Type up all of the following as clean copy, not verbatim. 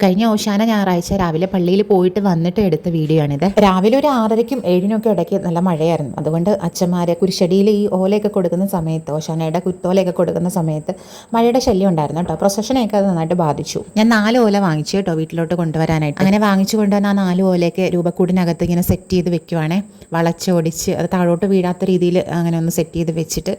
കഴിഞ്ഞ ഓശാന ഞായറാഴ്ച രാവിലെ പള്ളിയിൽ പോയിട്ട് വന്നിട്ട് എടുത്ത വീഡിയോ ആണിത്. രാവിലെ ഒരു 6:30ക്കും 7:00 ഇടയ്ക്ക് നല്ല മഴയായിരുന്നു. അതുകൊണ്ട് അച്ഛന്മാരെ കുരിശടിയിൽ ഈ ഓലയൊക്കെ കൊടുക്കുന്ന സമയത്ത്, ഓശാനയുടെ കുത്തോലയൊക്കെ കൊടുക്കുന്ന സമയത്ത് മഴയുടെ ശല്യം ഉണ്ടായിരുന്നു കേട്ടോ. പ്രൊസഷനെയൊക്കെ അത് നന്നായിട്ട് ബാധിച്ചു. ഞാൻ 4 ഓല വാങ്ങിച്ചു കേട്ടോ വീട്ടിലോട്ട് കൊണ്ടുവരാനായിട്ട്. അങ്ങനെ വാങ്ങിച്ചു കൊണ്ടുവന്ന ആ 4 ഓലയൊക്കെ രൂപക്കൂടിനകത്ത് ഇങ്ങനെ സെറ്റ് ചെയ്ത് വെക്കുവാണേ. വളച്ചൊടിച്ച് അത് താഴോട്ട് വീഴാത്ത രീതിയിൽ അങ്ങനെ ഒന്ന് സെറ്റ് ചെയ്ത് വെച്ചിട്ട്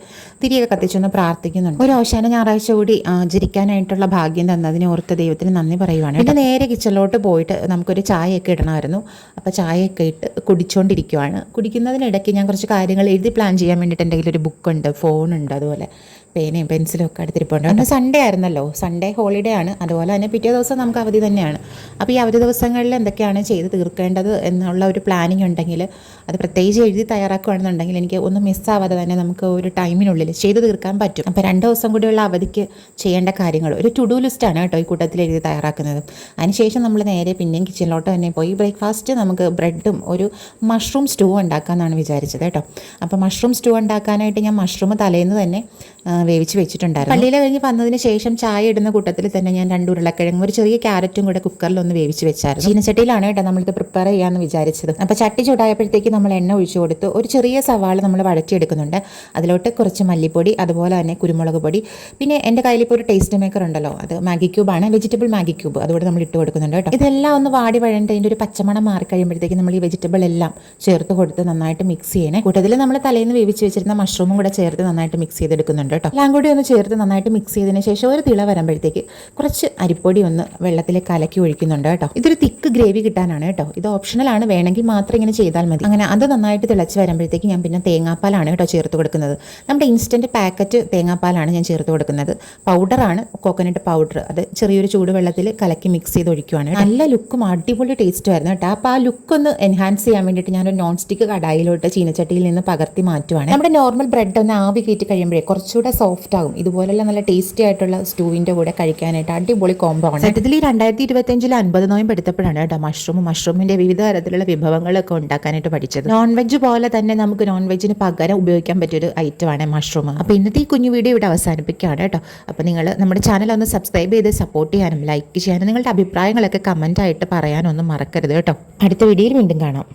തിരിയൊക്കെ കത്തിച്ചൊന്ന് പ്രാർത്ഥിക്കുന്നുണ്ട്. ഒരു ഓശാന ഞായറാഴ്ച കൂടി ആചരിക്കാനായിട്ടുള്ള ഭാഗ്യം തന്നതിന് ഓർത്ത് ദൈവത്തിന് നന്ദി പറയുവാണ്. പിന്നെ നേരെ കിച്ചണിലോട്ട് പോയിട്ട് നമുക്കൊരു ചായയൊക്കെ ഇടണമായിരുന്നു. അപ്പോൾ ചായയൊക്കെ ഇട്ട് കുടിച്ചുകൊണ്ടിരിക്കുവാണ്. കുടിക്കുന്നതിനിടയ്ക്ക് ഞാൻ കുറച്ച് കാര്യങ്ങൾ എഴുതി പ്ലാൻ ചെയ്യാൻ വേണ്ടിയിട്ട് എൻ്റെ കയ്യിലൊരു ബുക്കുണ്ട്, ഫോണുണ്ട്, അതുപോലെ പേനയും പെൻസിലും ഒക്കെ എടുത്തിരിപ്പുണ്ട്. അന്ന് സൺഡേ ആയിരുന്നല്ലോ, സൺഡേ ഹോളിഡേ ആണ്. അതുപോലെ തന്നെ പിറ്റേ ദിവസം നമുക്ക് അവധി തന്നെയാണ്. അപ്പോൾ ഈ അവധി ദിവസങ്ങളിൽ എന്തൊക്കെയാണ് ചെയ്ത് തീർക്കേണ്ടത് എന്നുള്ള ഒരു പ്ലാനിങ് ഉണ്ടെങ്കിൽ അത് പ്രത്യേകിച്ച് എഴുതി തയ്യാറാക്കുകയാണെന്നുണ്ടെങ്കിൽ എനിക്ക് ഒന്നും മിസ്സാവാതെ തന്നെ നമുക്ക് ഒരു ടൈമിനുള്ളിൽ ചെയ്ത് തീർക്കാൻ പറ്റും. അപ്പോൾ 2 ദിവസം കൂടിയുള്ള അവധിക്ക് ചെയ്യേണ്ട കാര്യങ്ങൾ ഒരു ടു ഡു ലിസ്റ്റാണ് കേട്ടോ ഈ കൂട്ടത്തിൽ എഴുതി തയ്യാറാക്കുന്നത്. അതിനുശേഷം നമ്മൾ നേരെ പിന്നെയും കിച്ചണിലോട്ട് തന്നെ പോയി ബ്രേക്ക്ഫാസ്റ്റ് നമുക്ക് ബ്രെഡും ഒരു മഷ്റൂം സ്റ്റൂ ഉണ്ടാക്കാമെന്നാണ് വിചാരിച്ചത് കേട്ടോ. അപ്പോൾ മഷ്റൂം സ്റ്റൂ ഉണ്ടാക്കാനായിട്ട് ഞാൻ മഷ്റൂം തലേന്ന് തന്നെ വേവിച്ച് വെച്ചിട്ടുണ്ടായിരുന്നു. പള്ളിയിൽ കഴിഞ്ഞ് വന്നതിന് ശേഷം ചായ ഇടുന്ന കൂട്ടത്തിൽ തന്നെ ഞാൻ 2 ഉരുളക്കിഴങ്ങും ഒരു ചെറിയ ക്യാരറ്റും കൂടെ കുക്കറിലൊന്ന് വേവിച്ച് വെച്ചായിരുന്നു. ചീനച്ചട്ടിയിലാണ് കേട്ടോ നമ്മളിത് പ്രിപ്പയർ ചെയ്യാമെന്ന് വിചാരിച്ചത്. അപ്പോൾ ചട്ടി ചൂടായപ്പോഴത്തേക്ക് നമ്മൾ എണ്ണ ഒഴിച്ചു കൊടുത്തു. ഒരു ചെറിയ സവാള നമ്മൾ വഴറ്റിയെടുക്കുന്നുണ്ട്. അതിലോട്ട് കുറച്ച് മല്ലിപ്പൊടി, അതുപോലെ തന്നെ കുരുമുളക് പൊടി, പിന്നെ എൻ്റെ കയ്യിലിപ്പോൾ ഒരു ടേസ്റ്റ് മേക്കർ ഉണ്ടല്ലോ, അത് മാഗി ക്യൂബാണ്, വെജിറ്റബിൾ മാഗി ക്യൂബ്, അതുകൂടെ നമ്മൾ ഇട്ട് കൊടുക്കുന്നുണ്ട് കേട്ടോ. ഇതെല്ലാം ഒന്ന് വാടി വഴണ്ട് അതിൻ്റെ ഒരു പച്ചമണം മാറി കഴിയുമ്പോഴത്തേക്ക് നമ്മൾ ഈ വെജിറ്റബിൾ എല്ലാം ചേർത്ത് കൊടുത്ത് നന്നായിട്ട് മിക്സ് ചെയ്യണേ. കൂട്ടത്തിൽ നമ്മൾ തലേന്ന് വേവിച്ച് വെച്ചിരുന്ന മഷ്റൂമും കൂടെ ചേർത്ത് നന്നായിട്ട് മിക്സ് ചെയ്തെടുക്കുന്നുണ്ട് കേട്ടോ. എല്ലാം കൂടി ഒന്ന് ചേർത്ത് നന്നായിട്ട് മിക്സ് ചെയ്തതിന് ശേഷം ഒരു തിള വരുമ്പോഴത്തേക്ക് കുറച്ച് അരിപ്പൊടി ഒന്ന് വെള്ളത്തിലേക്ക് കലക്കി ഒഴിക്കുന്നുണ്ട് കേട്ടോ. ഇതൊരു തിക്ക് ഗ്രേവി കിട്ടാനാണ് കേട്ടോ. ഇത് ഓപ്ഷണലാണ്, വേണമെങ്കിൽ മാത്രം ഇങ്ങനെ ചെയ്താൽ മതി. അങ്ങനെ അത് നന്നായിട്ട് തിളച്ച് വരുമ്പോഴത്തേക്ക് ഞാൻ പിന്നെ തേങ്ങാപ്പാലാണ് കേട്ടോ ചേർത്ത് കൊടുക്കുന്നത്. നമ്മുടെ ഇൻസ്റ്റൻറ്റ് പാക്കറ്റ് തേങ്ങാപ്പാലാണ് ഞാൻ ചേർത്ത് കൊടുക്കുന്നത്. പൗഡറാണ്, കോക്കനട്ട് പൗഡർ. അത് ചെറിയൊരു ചൂടുവെള്ളത്തിൽ കലക്കി മിക്സ് ചെയ്ത് ഒഴിക്കുവാണ്. നല്ല ലുക്കും അടിപൊളി ടേസ്റ്റും ആയിരുന്നു കേട്ടോ. അപ്പോൾ ആ ലുക്കൊന്ന് എൻഹാൻസ് ചെയ്യാൻ വേണ്ടിയിട്ട് ഞാനൊരു നോൺ സ്റ്റിക്ക് കടായിലോട്ട് ചീനച്ചട്ടിയിൽ നിന്ന് പകർത്തി മാറ്റുവാണ്. നമ്മുടെ നോർമൽ ബ്രെഡ് ഒന്ന് ആവി കയറ്റി കഴിയുമ്പോഴേ കുറച്ചുകൂടെ സോഫ്റ്റ് ആകും. ഇതുപോലെയുള്ള നല്ല ടേസ്റ്റി ആയിട്ടുള്ള സ്റ്റൂവിൻ്റെ കൂടെ കഴിക്കാനായിട്ട് അടിപൊളി കോംബോ ആണ്. സത്യത്തിൽ ഈ 2025 50 നോയമ്പ് എടുത്തപ്പോഴാണ് കേട്ടോ മഷ്റൂമിൻ്റെ വിവിധ തരത്തിലുള്ള വിഭവങ്ങളൊക്കെ ഉണ്ടാക്കാനായിട്ട് പഠിച്ചത്. നോൺ വെജ് പോലെ തന്നെ നമുക്ക് നോൺ വെജിന് പകരം ഉപയോഗിക്കാൻ പറ്റിയൊരു ഐറ്റമാണ് മഷ്റൂം. അപ്പോൾ ഇന്നത്തെ ഈ കുഞ്ഞു വീഡിയോ ഇവിടെ അവസാനിപ്പിക്കുകയാണ് കേട്ടോ. അപ്പോൾ നിങ്ങൾ നമ്മുടെ ചാനൽ ഒന്ന് സബ്സ്ക്രൈബ് ചെയ്ത് സപ്പോർട്ട് ചെയ്യാനും ലൈക്ക് ചെയ്യാനും നിങ്ങളുടെ അഭിപ്രായങ്ങളൊക്കെ കമൻറ്റായിട്ട് പറയാനൊന്നും മറക്കരുത് കേട്ടോ. അടുത്ത വീഡിയോയിൽ വീണ്ടും കാണാം.